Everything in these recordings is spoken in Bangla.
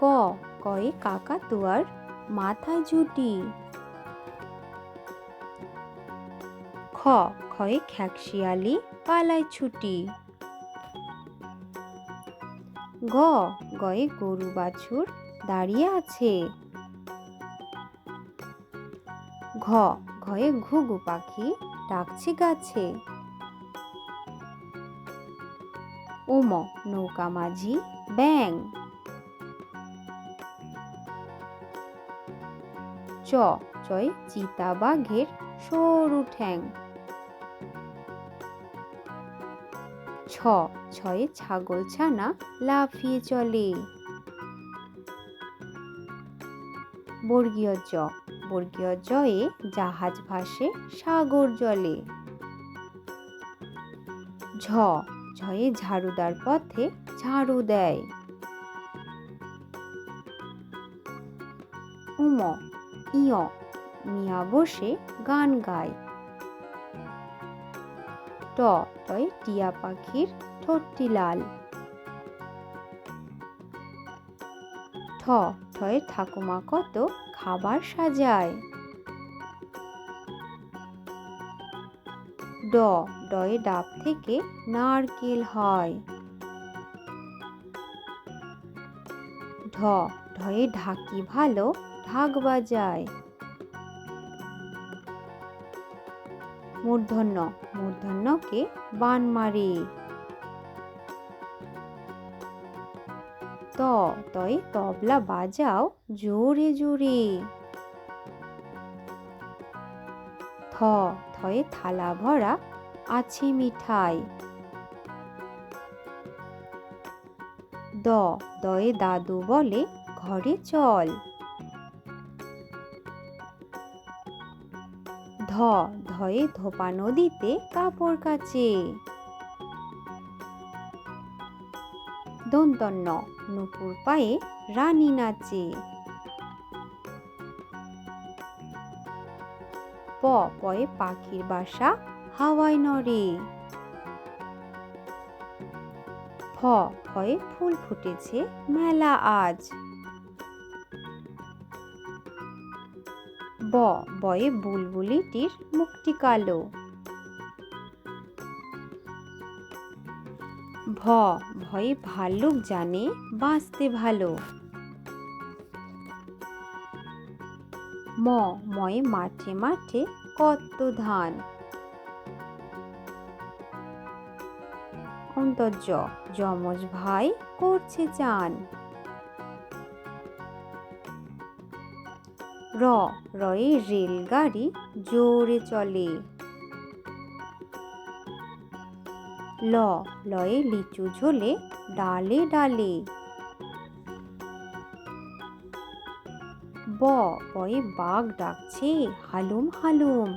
ক, কয়ে কাকাতুয়ার মাথায় ঝুঁটি। খ, খয়ে খ্যাকশিয়ালি পালায় ছুটি। গ, গয়ে গরু বাছুর দাঁড়িয়ে আছে। ঘ, ঘয়ে ঘুঘু পাখি ডাকছে গাছে। ওম, নৌকা মাঝি ব্যাং। চ, চয়ে চিতা বাঘের সরু ঠ্যাং। ছ, ছয়ে ছাগল ছানা লাফিয়ে চলে। বর্গীয় জ, বর্গীয় জয়ে জাহাজ ভাসে সাগর জলে। ঝ, ঝয়ে ঝাড়ুদার পথে ঝাড়ু দেয়। উম, ইয়, মিয়া বসে গান গায়। ট, টয়ে টিয়া পাখির ঠোঁটটি লাল। ঠ, ঠয়ে ঠাকুমা কত খাবার সাজায়। ড, ডয়ে ডাব থেকে নারকেল হয়। ঢ, ঢয়ে ঢাকি ভালো ঢাক বাজায়। মূর্ধন্য, মূর্ধন্যকে বান মারে। ত, তয়ে তবলা বাজাও জোরে জোরে। থ, থয়ে থালা ভরা আছে মিঠাই। দ, দয়ে দাদু বলে ঘরে চল। ধ, ধয়ে ধোপা নদীতে কাপড় কাচে। দন্তন্য, নুপুর পায়ে রানী নাচে। প, পয়ে পাখির বাসা হাওয়ায় নড়ে। ফ, ফয়ে ফুল ফুটেছে মেলা আজ। ব, বয়ে বুলবুলিটির মুখটি কালো। ভ, ভয়ে ভাল্লুক জানে বাঁচতে ভালো। ম, ময়ে মাঠে মাঠে কত ধান। অন্তর্য, যমজ ভাই করছে চান। র, রয়ে রেলগাড়ি জোরে চলে। ল, লয়ে লিচু ঝোলে ডালে ডালে। ব, বয়ে বাঘ ডাকছে হালুম হালুম।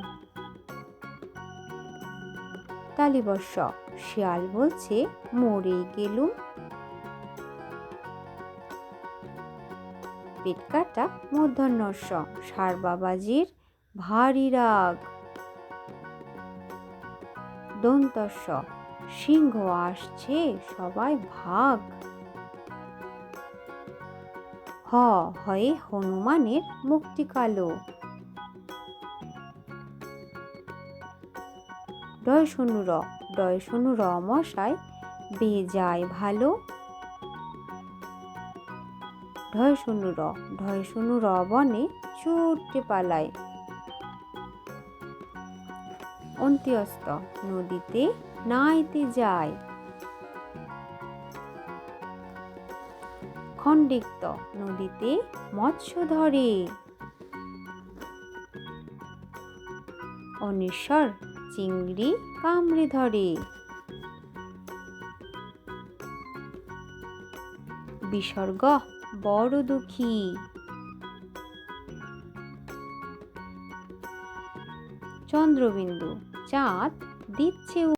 তালিবর্ষ, শিয়াল বলছে মরেই গেলুম। পেট কাটা মূর্ধন্যস্ব, ষাঁড় বাবাজির ভারী রাগ। দন্তস্ব, সিংহ আসছে সবাই ভাগ। হ, হয়ে হনুমানের মুখটি কালো। ডয় শূন্য র, ডয় শূন্য র মশাই বেজায় ভালো। ঢয় শূন্য র, ঢয় শূন্য র বনে ছুটে পালায়। অন্ত্যস্ত, নদীতে নাইতে যায়। খণ্ডিক্ত, নদীতে মৎস্য ধরে। অনিশ্বর, চিংড়ি কামড়ে ধরে। বিসর্গ, বড় দুঃখী। চন্দ্রবিন্দু, চাঁদ দিচ্ছে